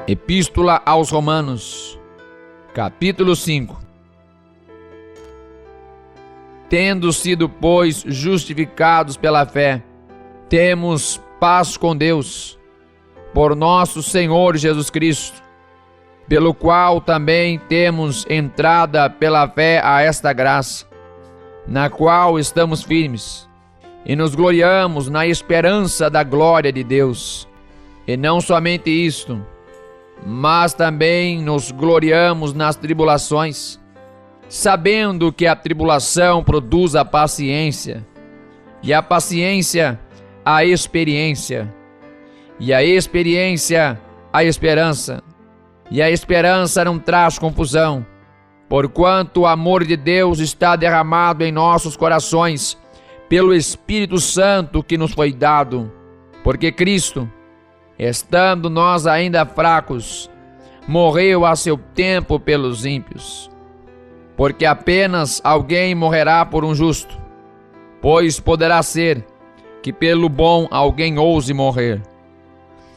Epístola aos Romanos, capítulo 5. Tendo sido, pois, justificados pela fé, temos paz com Deus, por nosso Senhor Jesus Cristo, pelo qual também temos entrada pela fé a esta graça, na qual estamos firmes, e nos gloriamos na esperança da glória de Deus. E não somente isto, mas também nos gloriamos nas tribulações, sabendo que a tribulação produz a paciência, e a paciência a experiência, e a experiência a esperança, e a esperança não traz confusão, porquanto o amor de Deus está derramado em nossos corações pelo Espírito Santo que nos foi dado, porque Cristo, estando nós ainda fracos, morreu a seu tempo pelos ímpios. Porque apenas alguém morrerá por um justo, pois poderá ser que pelo bom alguém ouse morrer.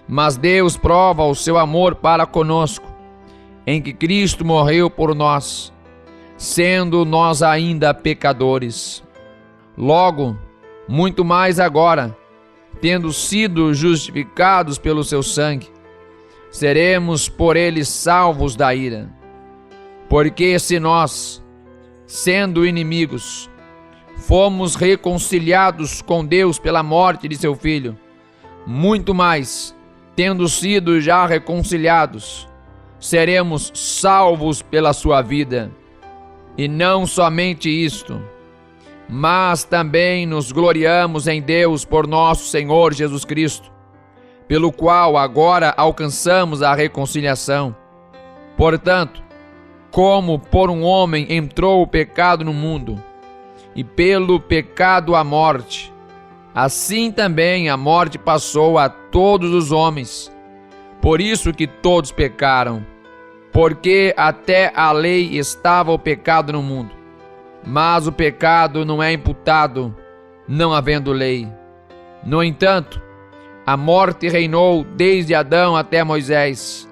Mas Deus prova o seu amor para conosco, em que Cristo morreu por nós, sendo nós ainda pecadores. Logo, muito mais agora, tendo sido justificados pelo seu sangue, seremos por ele salvos da ira. Porque se nós, sendo inimigos, fomos reconciliados com Deus pela morte de seu Filho, muito mais, tendo sido já reconciliados, seremos salvos pela sua vida. E não somente isto, mas também nos gloriamos em Deus por nosso Senhor Jesus Cristo, pelo qual agora alcançamos a reconciliação. Portanto, como por um homem entrou o pecado no mundo, e pelo pecado a morte, assim também a morte passou a todos os homens. Por isso que todos pecaram, porque até a lei estava o pecado no mundo. Mas o pecado não é imputado, não havendo lei. No entanto, a morte reinou desde Adão até Moisés,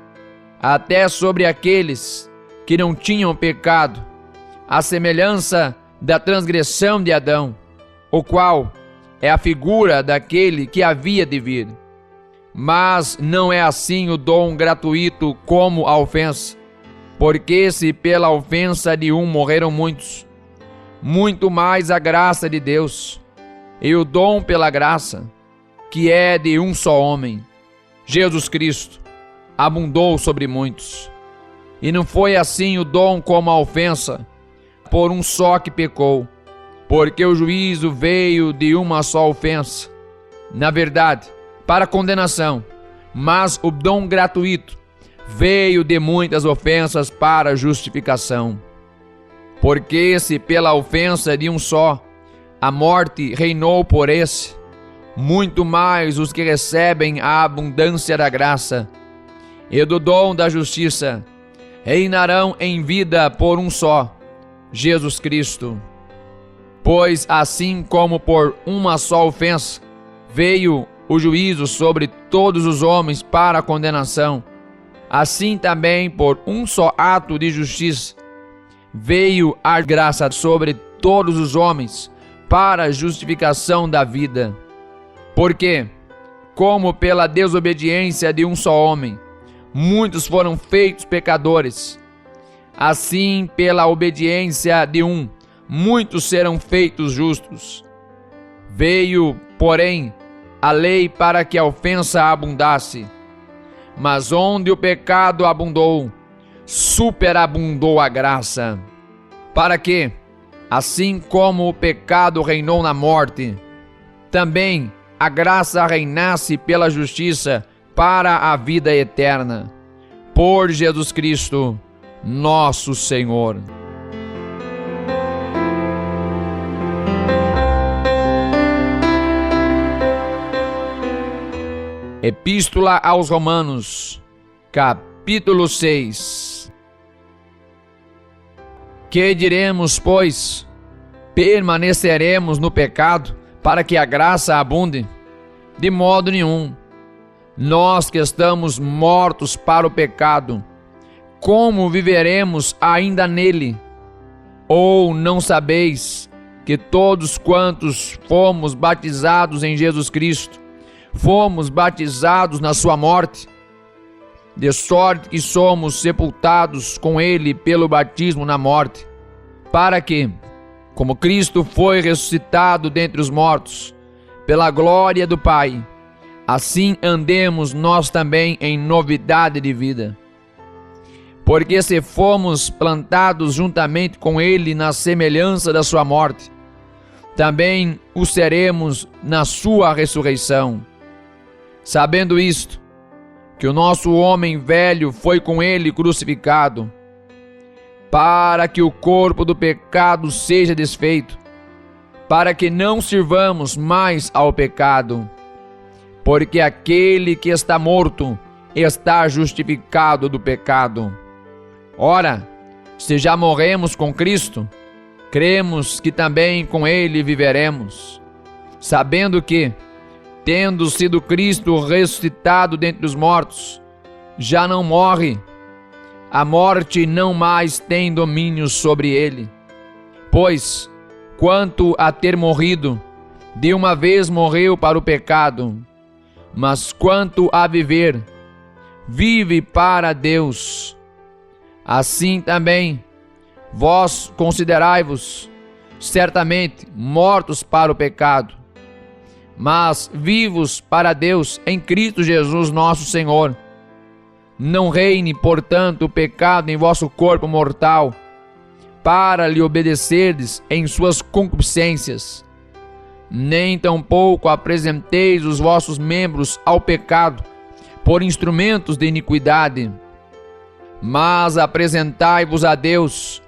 até sobre aqueles que não tinham pecado, à semelhança da transgressão de Adão, o qual é a figura daquele que havia de vir. Mas não é assim o dom gratuito como a ofensa, porque se pela ofensa de um morreram muitos, muito mais a graça de Deus, e o dom pela graça, que é de um só homem, Jesus Cristo, abundou sobre muitos. E não foi assim o dom como a ofensa, por um só que pecou, porque o juízo veio de uma só ofensa, na verdade, para condenação, mas o dom gratuito veio de muitas ofensas para justificação. Porque se pela ofensa de um só a morte reinou por esse, muito mais os que recebem a abundância da graça e do dom da justiça reinarão em vida por um só, Jesus Cristo. Pois assim como por uma só ofensa veio o juízo sobre todos os homens para a condenação, assim também por um só ato de justiça veio a graça sobre todos os homens para a justificação da vida. Porque, como pela desobediência de um só homem, muitos foram feitos pecadores, assim pela obediência de um, muitos serão feitos justos. Veio, porém, a lei para que a ofensa abundasse, mas onde o pecado abundou, superabundou a graça, para que, assim como o pecado reinou na morte, também a graça reinasse pela justiça para a vida eterna, por Jesus Cristo, nosso Senhor. Epístola aos Romanos, capítulo 6. Que diremos, pois? Permaneceremos no pecado para que a graça abunde? De modo nenhum. Nós que estamos mortos para o pecado, como viveremos ainda nele? Ou não sabeis que todos quantos fomos batizados em Jesus Cristo, fomos batizados na sua morte? De sorte que somos sepultados com ele pelo batismo na morte, para que, como Cristo foi ressuscitado dentre os mortos, pela glória do Pai, assim andemos nós também em novidade de vida. Porque se fomos plantados juntamente com ele na semelhança da sua morte, também o seremos na sua ressurreição. Sabendo isto, que o nosso homem velho foi com ele crucificado, para que o corpo do pecado seja desfeito, para que não sirvamos mais ao pecado. Porque aquele que está morto está justificado do pecado. Ora, se já morremos com Cristo, cremos que também com ele viveremos, sabendo que, tendo sido Cristo ressuscitado dentre os mortos, já não morre, a morte não mais tem domínio sobre ele. Pois, quanto a ter morrido, de uma vez morreu para o pecado, mas quanto a viver, vive para Deus. Assim também, vós considerai-vos certamente mortos para o pecado, mas vivos para Deus em Cristo Jesus nosso Senhor. Não reine, portanto, o pecado em vosso corpo mortal, para lhe obedecerdes em suas concupiscências. Nem tampouco apresenteis os vossos membros ao pecado por instrumentos de iniquidade, mas apresentai-vos a Deus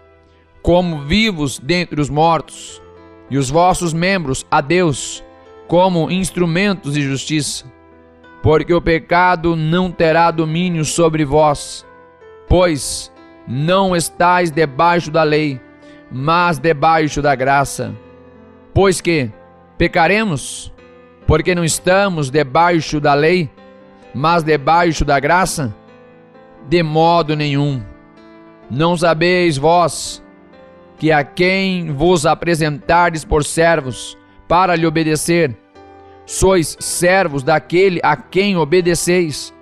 como vivos dentre os mortos, e os vossos membros a Deus como instrumentos de justiça. Porque o pecado não terá domínio sobre vós, pois não estáis debaixo da lei, mas debaixo da graça. Pois que pecaremos, porque não estamos debaixo da lei, mas debaixo da graça? De modo nenhum. Não sabeis vós que a quem vos apresentardes por servos para lhe obedecer, sois servos daquele a quem obedeceis,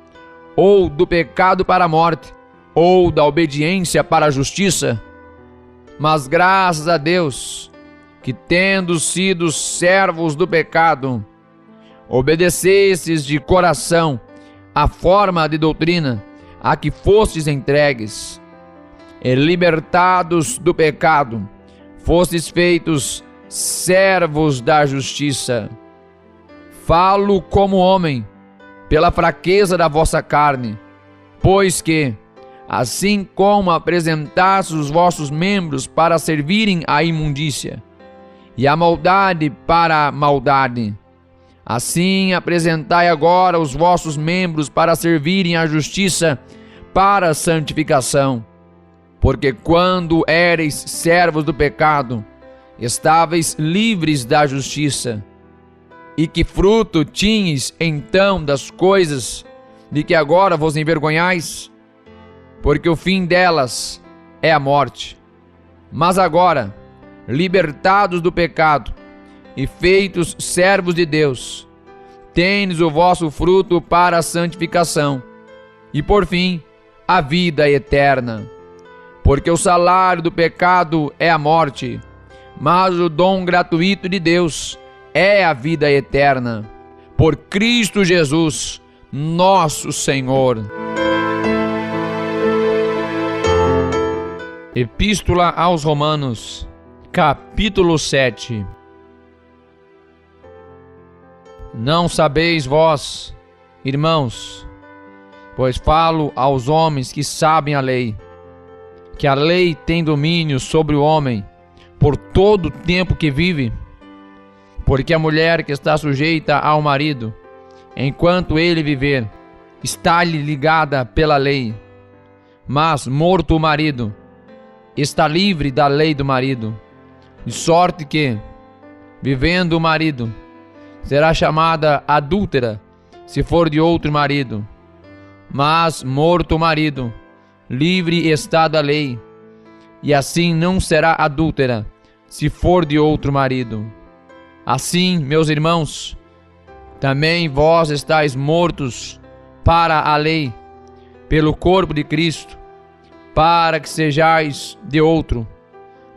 ou do pecado para a morte, ou da obediência para a justiça? Mas graças a Deus, que tendo sido servos do pecado, obedecestes de coração a forma de doutrina a que fostes entregues, e libertados do pecado, fostes feitos servos da justiça. Falo como homem, pela fraqueza da vossa carne, pois que, assim como apresentastes os vossos membros para servirem à imundícia, e a maldade para a maldade, assim apresentai agora os vossos membros para servirem à justiça, para a santificação. Porque quando éreis servos do pecado, estáveis livres da justiça. E que fruto tinhas então das coisas de que agora vos envergonhais? Porque o fim delas é a morte. Mas agora, libertados do pecado e feitos servos de Deus, tendes o vosso fruto para a santificação, e por fim, a vida eterna. Porque o salário do pecado é a morte, mas o dom gratuito de Deus é a vida eterna, por Cristo Jesus, nosso Senhor. Epístola aos Romanos, capítulo 7. Não sabeis vós, irmãos, pois falo aos homens que sabem a lei, que a lei tem domínio sobre o homem por todo o tempo que vive, porque a mulher que está sujeita ao marido, enquanto ele viver, está-lhe ligada pela lei. Mas, morto o marido, está livre da lei do marido, de sorte que, vivendo o marido, será chamada adúltera se for de outro marido. Mas, morto o marido, livre está da lei, e assim não será adúltera, se for de outro marido. Assim, meus irmãos, também vós estáis mortos para a lei, pelo corpo de Cristo, para que sejais de outro,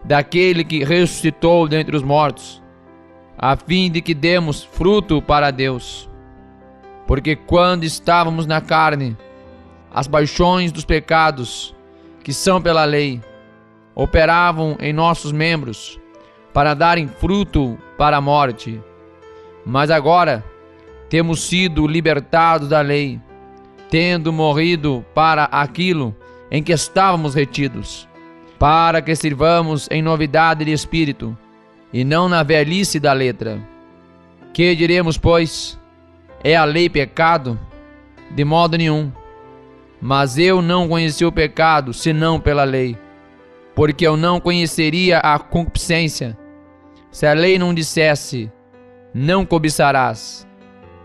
daquele que ressuscitou dentre os mortos, a fim de que demos fruto para Deus. Porque quando estávamos na carne, as paixões dos pecados, que são pela lei, operavam em nossos membros, para darem fruto para a morte. Mas agora temos sido libertados da lei, tendo morrido para aquilo em que estávamos retidos, para que sirvamos em novidade de espírito, e não na velhice da letra. Que diremos, pois? É a lei pecado? De modo nenhum. Mas eu não conheci o pecado, senão pela lei, porque eu não conheceria a concupiscência, se a lei não dissesse, não cobiçarás.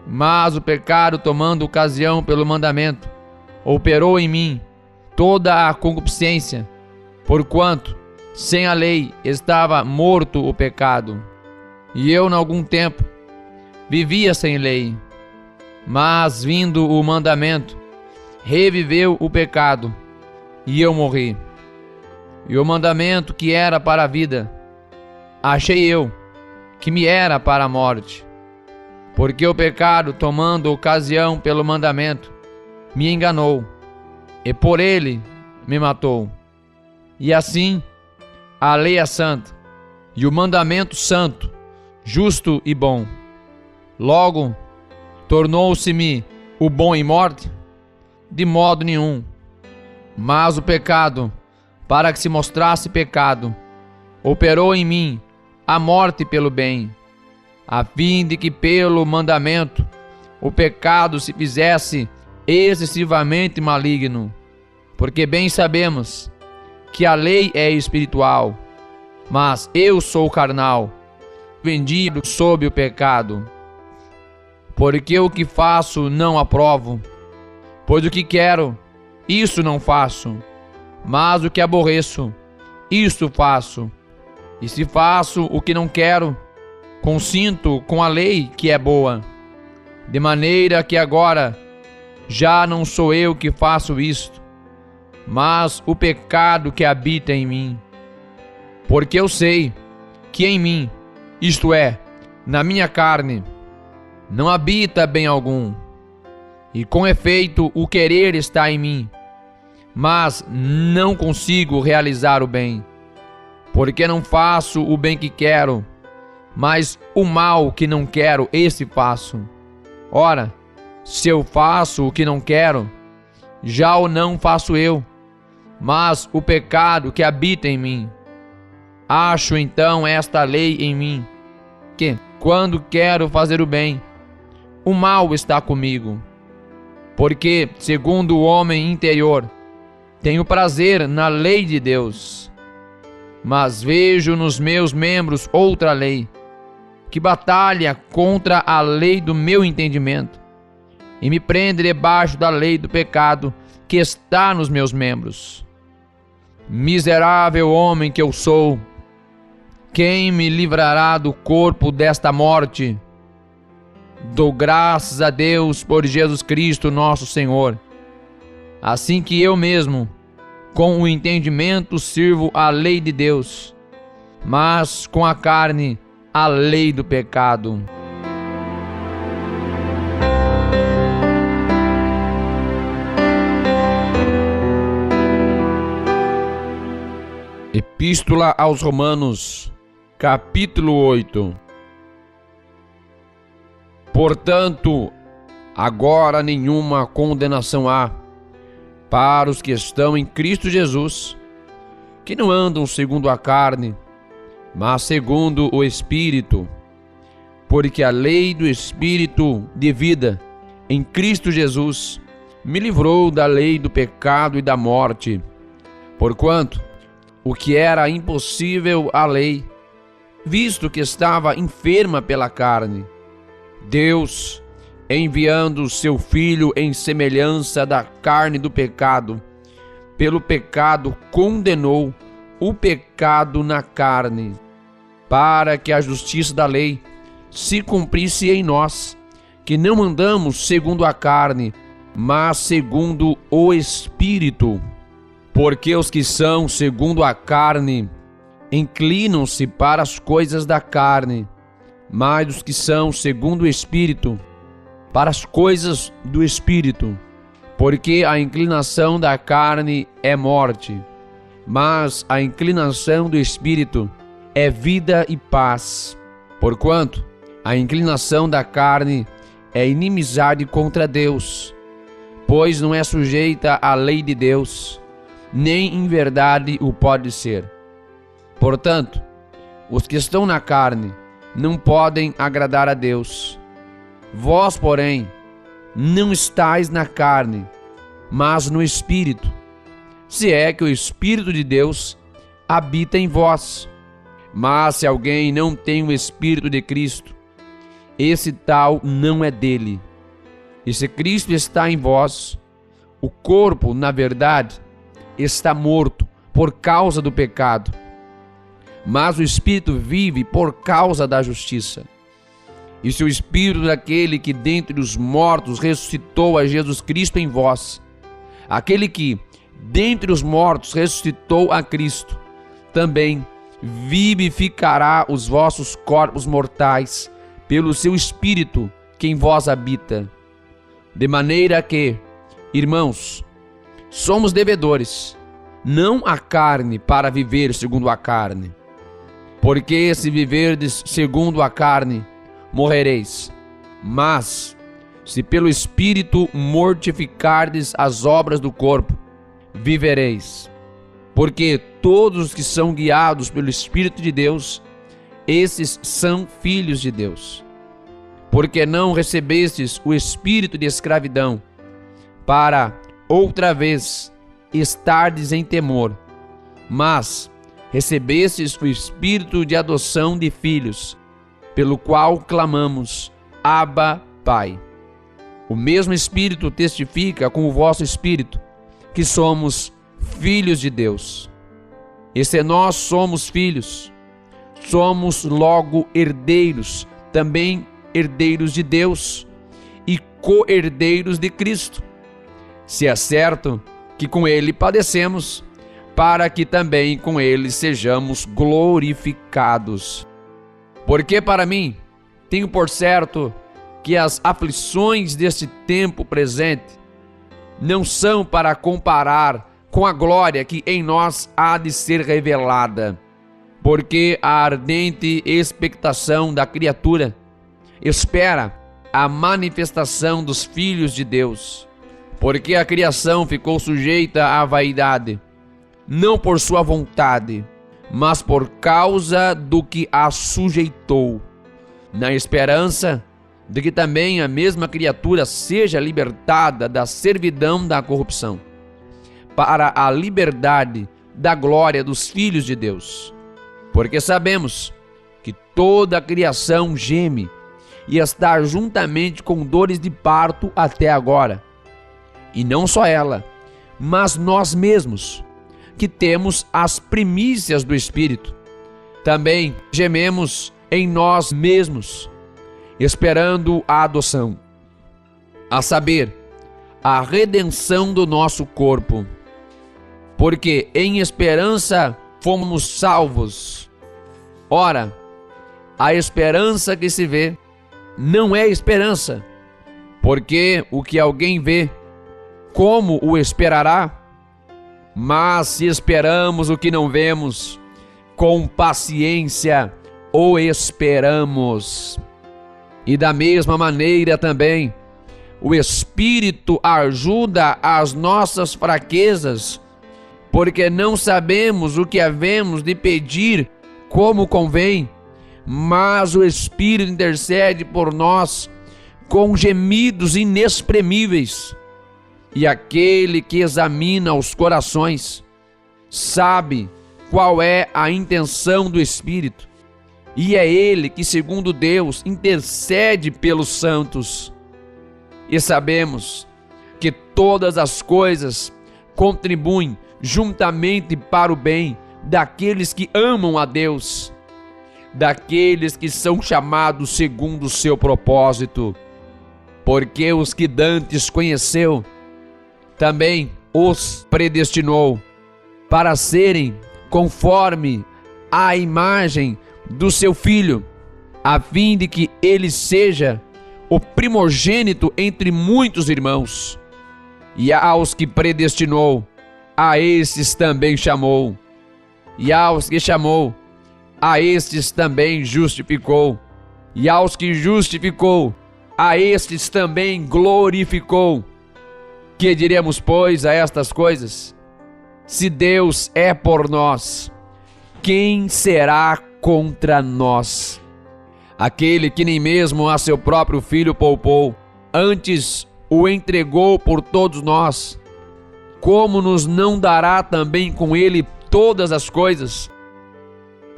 Mas o pecado, tomando ocasião pelo mandamento, operou em mim toda a concupiscência, porquanto, sem a lei, estava morto o pecado. E eu, em algum tempo, vivia sem lei. Mas, vindo o mandamento, reviveu o pecado, e eu morri. E o mandamento que era para a vida, achei eu, que me era para a morte. Porque o pecado, tomando ocasião pelo mandamento, me enganou, e por ele me matou. E assim, a lei é santa, e o mandamento santo, justo e bom. Logo, tornou-se-me o bom em morte? De modo nenhum. Mas o pecado, para que se mostrasse pecado, operou em mim a morte pelo bem, a fim de que pelo mandamento o pecado se fizesse excessivamente maligno. Porque bem sabemos que a lei é espiritual, mas eu sou carnal, vendido sob o pecado. Porque o que faço não aprovo, pois o que quero, isso não faço, mas o que aborreço, isso faço. E se faço o que não quero, consinto com a lei que é boa, de maneira que agora já não sou eu que faço isto, mas o pecado que habita em mim. Porque eu sei que em mim, isto é, na minha carne, não habita bem algum. E com efeito o querer está em mim, mas não consigo realizar o bem. Porque não faço o bem que quero, mas o mal que não quero, esse faço. Ora, se eu faço o que não quero, já o não faço eu, mas o pecado que habita em mim. Acho então esta lei em mim, que, quando quero fazer o bem, o mal está comigo. Porque, segundo o homem interior, tenho prazer na lei de Deus, mas vejo nos meus membros outra lei, que batalha contra a lei do meu entendimento, e me prende debaixo da lei do pecado que está nos meus membros. Miserável homem que eu sou, quem me livrará do corpo desta morte? Dou graças a Deus por Jesus Cristo nosso Senhor. Assim que eu mesmo, com o entendimento, sirvo a lei de Deus, mas com a carne, a lei do pecado. Epístola aos Romanos, capítulo 8. Portanto, agora nenhuma condenação há para os que estão em Cristo Jesus, que não andam segundo a carne, mas segundo o Espírito. Porque a lei do Espírito de vida em Cristo Jesus me livrou da lei do pecado e da morte. Porquanto o que era impossível à lei, visto que estava enferma pela carne, Deus, enviando seu Filho em semelhança da carne do pecado. Pelo pecado condenou o pecado na carne, para que a justiça da lei se cumprisse em nós, que não andamos segundo a carne, mas segundo o Espírito. Porque os que são segundo a carne inclinam-se para as coisas da carne, mas os que são segundo o Espírito, para as coisas do Espírito. Porque a inclinação da carne é morte, mas a inclinação do Espírito é vida e paz. Porquanto a inclinação da carne é inimizade contra Deus, pois não é sujeita à lei de Deus, nem em verdade o pode ser. Portanto, os que estão na carne não podem agradar a Deus. Vós, porém, não estáis na carne, mas no Espírito, se é que o Espírito de Deus habita em vós. Mas se alguém não tem o Espírito de Cristo, esse tal não é dele. E se Cristo está em vós, o corpo, na verdade, está morto por causa do pecado, mas o Espírito vive por causa da justiça. E se o Espírito daquele que dentre os mortos ressuscitou a Jesus Cristo em vós, aquele que dentre os mortos ressuscitou a Cristo, também vivificará os vossos corpos mortais pelo seu Espírito que em vós habita. De maneira que, irmãos, somos devedores, não à carne, para viver segundo a carne. Porque se viverdes segundo a carne, morrereis. Mas, se pelo Espírito mortificardes as obras do corpo, vivereis. Porque todos os que são guiados pelo Espírito de Deus, esses são filhos de Deus. Porque não recebestes o espírito de escravidão, para outra vez estardes em temor, mas recebestes o espírito de adoção de filhos, pelo qual clamamos, Abba, Pai. O mesmo Espírito testifica com o vosso espírito que somos filhos de Deus. E se nós somos filhos, somos logo herdeiros, também herdeiros de Deus e co-herdeiros de Cristo, se é certo que com Ele padecemos, para que também com Ele sejamos glorificados. Porque para mim, tenho por certo que as aflições deste tempo presente não são para comparar com a glória que em nós há de ser revelada. Porque a ardente expectação da criatura espera a manifestação dos filhos de Deus. Porque a criação ficou sujeita à vaidade, não por sua vontade, mas por causa do que a sujeitou, na esperança de que também a mesma criatura seja libertada da servidão da corrupção, para a liberdade da glória dos filhos de Deus. Porque sabemos que toda a criação geme e está juntamente com dores de parto até agora. E não só ela, mas nós mesmos, que temos as primícias do Espírito, também gememos em nós mesmos, esperando a adoção, a saber, a redenção do nosso corpo. Porque em esperança fomos salvos. Ora, a esperança que se vê não é esperança, porque o que alguém vê, como o esperará? Mas se esperamos o que não vemos, com paciência o esperamos. E da mesma maneira também, o Espírito ajuda as nossas fraquezas, porque não sabemos o que havemos de pedir como convém, mas o Espírito intercede por nós com gemidos inexprimíveis. E aquele que examina os corações sabe qual é a intenção do Espírito, e é Ele que, segundo Deus, intercede pelos santos. e sabemos que todas as coisas contribuem juntamente para o bem daqueles que amam a Deus, daqueles que são chamados segundo o seu propósito. Porque os que dantes conheceu, também os predestinou para serem conforme a imagem do seu Filho, a fim de que ele seja o primogênito entre muitos irmãos. E aos que predestinou, a estes também chamou. E aos que chamou, a estes também justificou. E aos que justificou, a estes também glorificou. Que diremos, pois, a estas coisas? Se Deus é por nós, quem será contra nós? Aquele que nem mesmo a seu próprio Filho poupou, antes o entregou por todos nós, como nos não dará também com ele todas as coisas?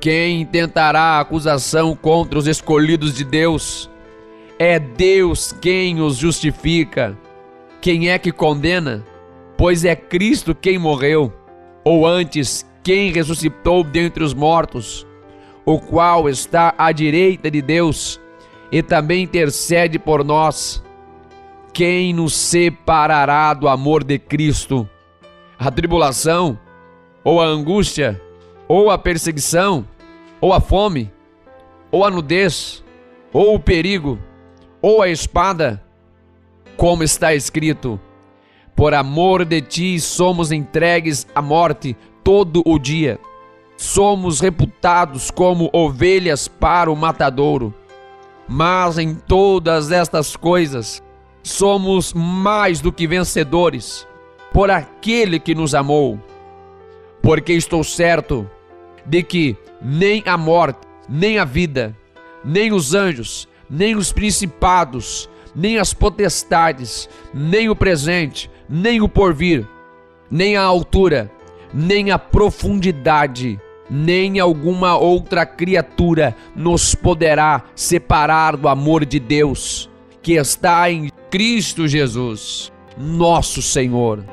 Quem intentará acusação contra os escolhidos de Deus? É Deus quem os justifica. Quem é que condena? Pois é Cristo quem morreu, ou antes, quem ressuscitou dentre os mortos, o qual está à direita de Deus e também intercede por nós. Quem nos separará do amor de Cristo? A tribulação, ou a angústia, ou a perseguição, ou a fome, ou a nudez, ou o perigo, ou a espada? Como está escrito: por amor de ti somos entregues à morte todo o dia. Somos reputados como ovelhas para o matadouro. Mas em todas estas coisas somos mais do que vencedores por aquele que nos amou. Porque estou certo de que nem a morte, nem a vida, nem os anjos, nem os principados, nem as potestades, nem o presente, nem o porvir, nem a altura, nem a profundidade, nem alguma outra criatura nos poderá separar do amor de Deus, que está em Cristo Jesus, nosso Senhor.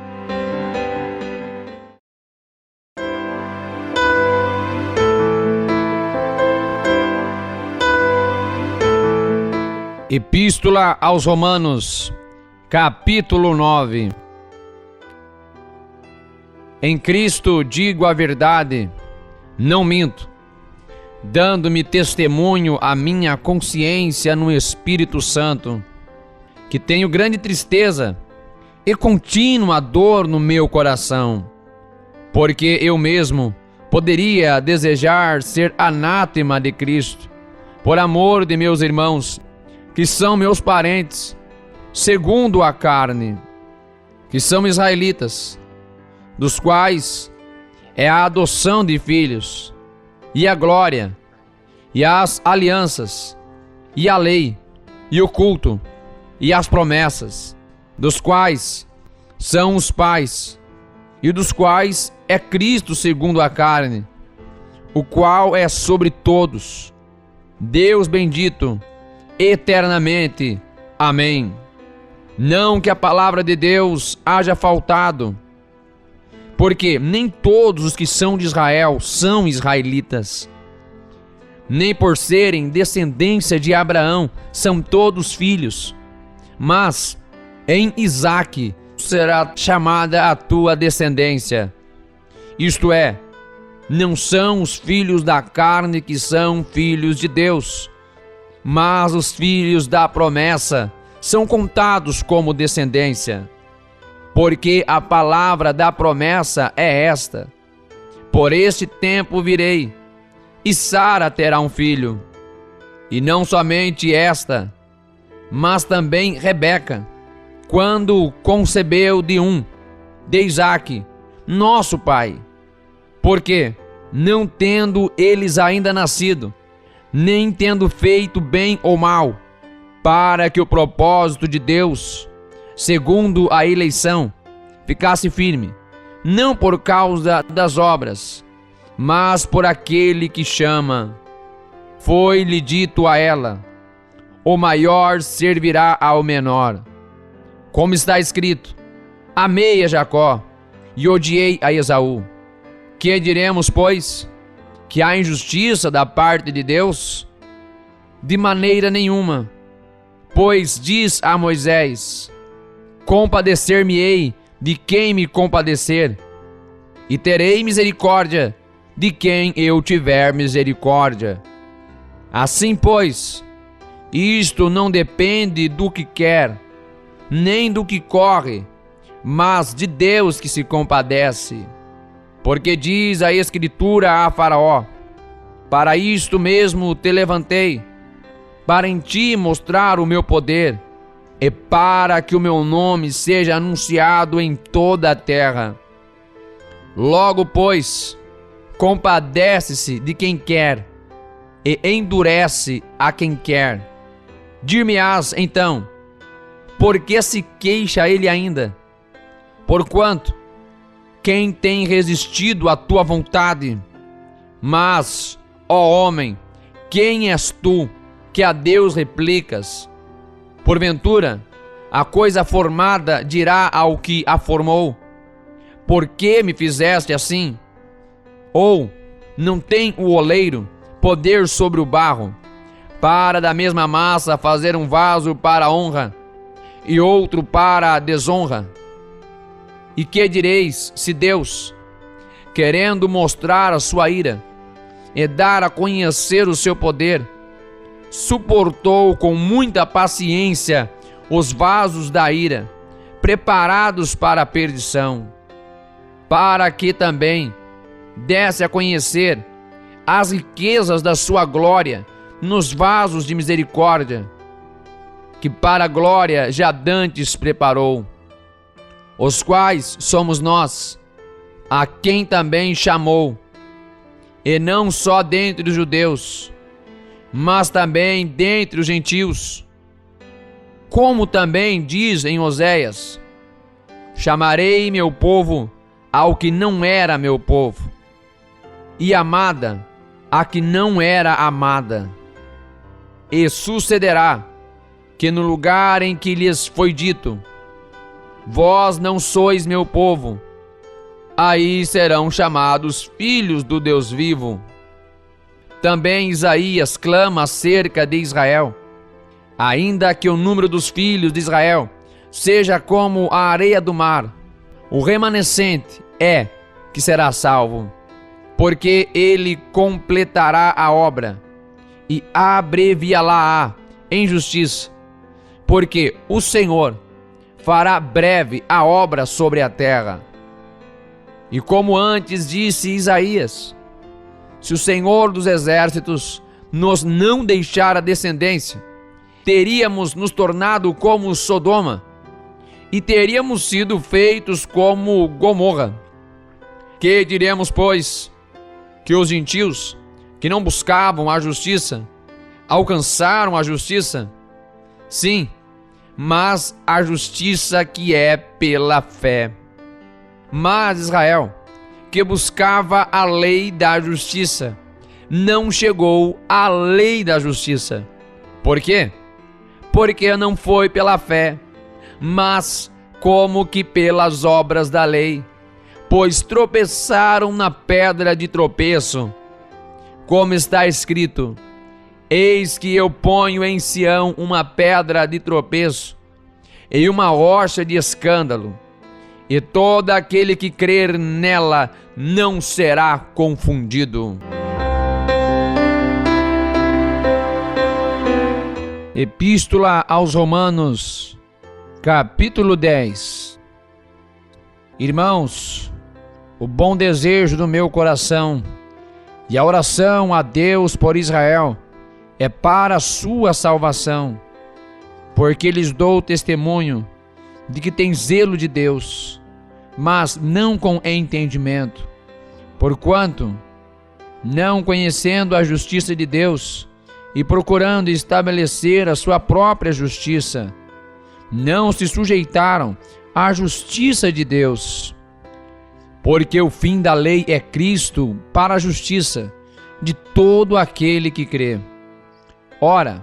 Epístola aos Romanos, capítulo 9. Em Cristo digo a verdade, não minto, dando-me testemunho a minha consciência no Espírito Santo, que tenho grande tristeza e contínua dor no meu coração, porque eu mesmo poderia desejar ser anátema de Cristo, por amor de meus irmãos, que são meus parentes, segundo a carne, que são israelitas, dos quais é a adoção de filhos, e a glória, e as alianças, e a lei, e o culto, e as promessas, dos quais são os pais, e dos quais é Cristo segundo a carne, o qual é sobre todos, Deus bendito, eternamente. Amém. Não que a palavra de Deus haja faltado, porque nem todos os que são de Israel são israelitas, nem por serem descendência de Abraão são todos filhos, mas em Isaque será chamada a tua descendência. Isto é, não são os filhos da carne que são filhos de Deus, mas os filhos da promessa são contados como descendência. Porque a palavra da promessa é esta: por este tempo virei, e Sara terá um filho. E não somente esta, mas também Rebeca, quando concebeu de Isaque, nosso pai. Porque, não tendo eles ainda nascido, nem tendo feito bem ou mal, para que o propósito de Deus, segundo a eleição, ficasse firme, não por causa das obras, mas por aquele que chama. Foi-lhe dito a ela: o maior servirá ao menor. Como está escrito: amei a Jacó e odiei a Esaú. Que diremos, pois? Que há injustiça da parte de Deus? De maneira nenhuma. Pois diz a Moisés: compadecer-me-ei de quem me compadecer, e terei misericórdia de quem eu tiver misericórdia. Assim, pois, isto não depende do que quer, nem do que corre, mas de Deus que se compadece. Porque diz a Escritura a Faraó: para isto mesmo te levantei, para em ti mostrar o meu poder, e para que o meu nome seja anunciado em toda a terra. Logo, pois, compadece-se de quem quer, e endurece a quem quer. Dir-me-ás, então, por que se queixa ele ainda? Porquanto, quem tem resistido à tua vontade? Mas, ó homem, quem és tu, que a Deus replicas? Porventura, a coisa formada dirá ao que a formou: por que me fizeste assim? Ou, não tem o oleiro poder sobre o barro, para da mesma massa fazer um vaso para a honra, e outro para a desonra? E que direis se Deus, querendo mostrar a sua ira e dar a conhecer o seu poder, suportou com muita paciência os vasos da ira, preparados para a perdição, para que também desse a conhecer as riquezas da sua glória nos vasos de misericórdia, que para a glória já dantes preparou, os quais somos nós, a quem também chamou, e não só dentre os judeus, mas também dentre os gentios. Como também diz em Oséias: chamarei meu povo ao que não era meu povo, e amada a que não era amada. E sucederá que no lugar em que lhes foi dito: vós não sois meu povo, aí serão chamados filhos do Deus vivo. Também Isaías clama acerca de Israel: ainda que o número dos filhos de Israel seja como a areia do mar, o remanescente é que será salvo, porque ele completará a obra e abreviá-la-á em justiça, porque o Senhor fará breve a obra sobre a terra. E como antes disse Isaías: se o Senhor dos exércitos nos não deixar a descendência, teríamos nos tornado como Sodoma, e teríamos sido feitos como Gomorra. Que diremos, pois? Que os gentios, que não buscavam a justiça, alcançaram a justiça? Sim, mas a justiça que é pela fé. Mas Israel, que buscava a lei da justiça, não chegou à lei da justiça. Por quê? Porque não foi pela fé, mas como que pelas obras da lei, pois tropeçaram na pedra de tropeço. Como está escrito: eis que eu ponho em Sião uma pedra de tropeço e uma rocha de escândalo, e todo aquele que crer nela não será confundido. Epístola aos Romanos, capítulo 10. Irmãos, o bom desejo do meu coração e a oração a Deus por Israel é para a sua salvação, porque lhes dou testemunho de que tem zelo de Deus, mas não com entendimento, porquanto, não conhecendo a justiça de Deus e procurando estabelecer a sua própria justiça, não se sujeitaram à justiça de Deus. Porque o fim da lei é Cristo para a justiça de todo aquele que crê. Ora,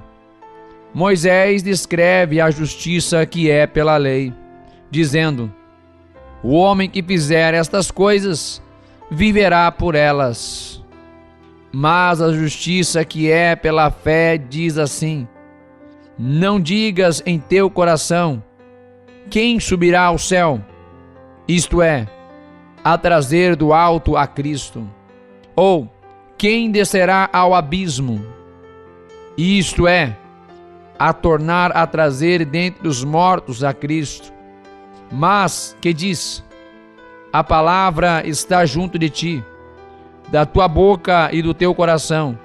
Moisés descreve a justiça que é pela lei, dizendo: o homem que fizer estas coisas viverá por elas. Mas a justiça que é pela fé diz assim: não digas em teu coração: quem subirá ao céu? Isto é, a trazer do alto a Cristo. Ou, quem descerá ao abismo? Isto é, a tornar a trazer dentre os mortos a Cristo. Mas, que diz? A palavra está junto de ti, da tua boca e do teu coração.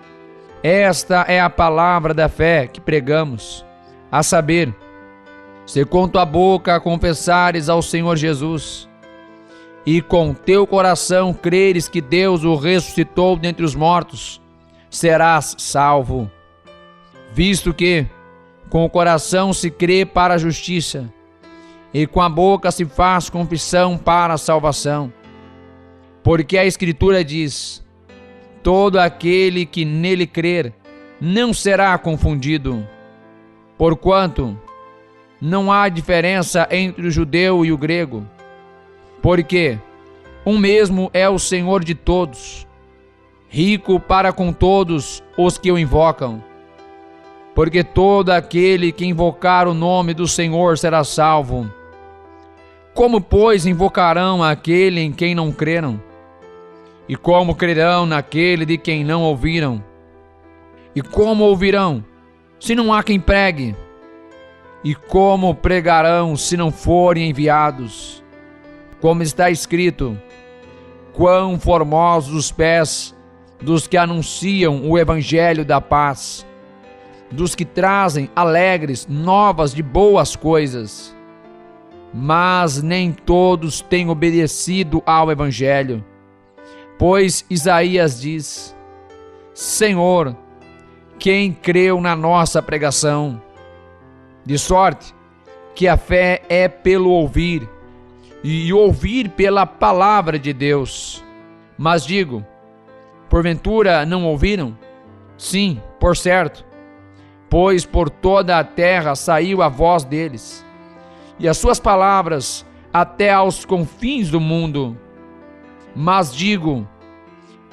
Esta é a palavra da fé que pregamos, a saber, se com tua boca confessares ao Senhor Jesus, e com teu coração creres que Deus o ressuscitou dentre os mortos, serás salvo. Visto que com o coração se crê para a justiça, e com a boca se faz confissão para a salvação. Porque a Escritura diz: todo aquele que nele crer não será confundido, porquanto não há diferença entre o judeu e o grego, porque um mesmo é o Senhor de todos, rico para com todos os que o invocam. Porque todo aquele que invocar o nome do Senhor será salvo. Como, pois, invocarão aquele em quem não creram? E como crerão naquele de quem não ouviram? E como ouvirão, se não há quem pregue? E como pregarão, se não forem enviados? Como está escrito: quão formosos os pés dos que anunciam o evangelho da paz, dos que trazem alegres novas de boas coisas. Mas nem todos têm obedecido ao evangelho. Pois Isaías diz: Senhor, quem creu na nossa pregação? De sorte que a fé é pelo ouvir, e ouvir pela palavra de Deus. Mas digo, porventura não ouviram? Sim, por certo, pois por toda a terra saiu a voz deles, e as suas palavras até aos confins do mundo. Mas digo,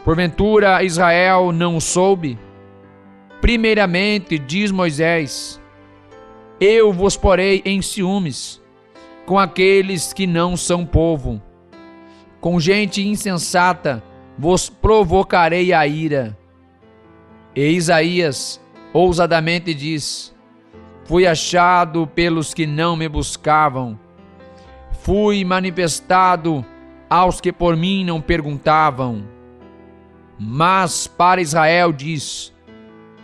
porventura Israel não soube? Primeiramente, diz Moisés: eu vos porei em ciúmes com aqueles que não são povo. Com gente insensata vos provocarei a ira. E Isaías ousadamente diz: fui achado pelos que não me buscavam. Fui manifestado aos que por mim não perguntavam. Mas para Israel diz: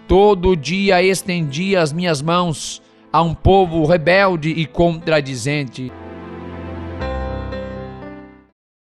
todo dia estendi as minhas mãos a um povo rebelde e contradizente.